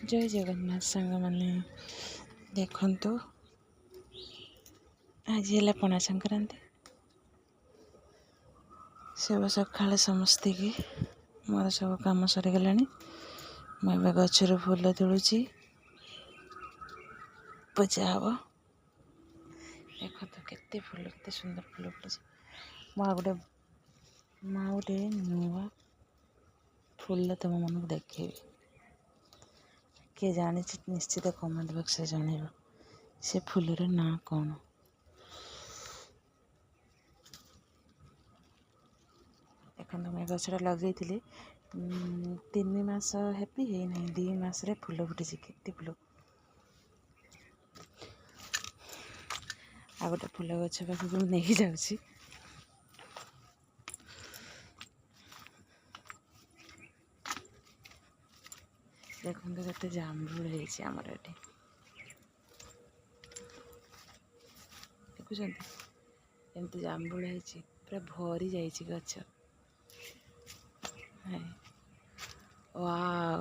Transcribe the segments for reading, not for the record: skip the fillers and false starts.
जय जगन्नाथ सांग मैंने देखु आज है पणा संक्रांति सब सका समस्ते की मोर सब कम सरीगला मुझे गचर फूल तोड़ुची पूजा हम देख तो केते फूल के सुंदर फूल फुटे गोटे नुआ फूल तुम मन को देखेबी किए जानी निश्चित कमेंट बॉक्स में जन से फूलर ना कौन देखो मैं गछटा लगे 3 मास हैप्पी है नहीं 2 मास रे फूल फुटी केते फूल आ गोटे फूल गछ पाखक नहीं जाऊँगी देखो गोटे जामुल होमर ये देखुं एमती जामुल है पूरा भरी जाइए गछ वाव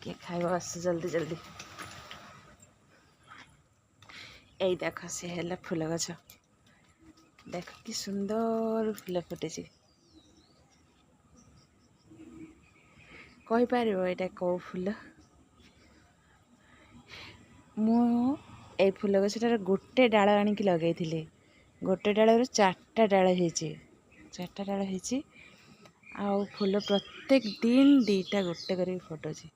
किए खाइब आस जल्दी जल्दी यही देख सी है फूल गछ देख कि सुंदर फूल फुटे कहीपर यहाँ कौ फूल मु फूल गछटार गोटे डाल आणिक लगे गोटे डाल 4टा डाल चार्टा डाल आउ फूल प्रत्येक दिन 2टा गोटे कर फुटुची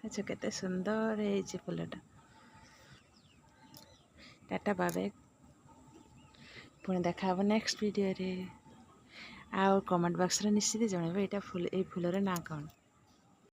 अच्छा केते सुंदर है फूलटा टाटा बाय पुणी देखा नेक्स्ट वीडियो रे आउ कमेंट बॉक्स रे निश्चित जनइबे एटा फूल ए फूलर ना कौन।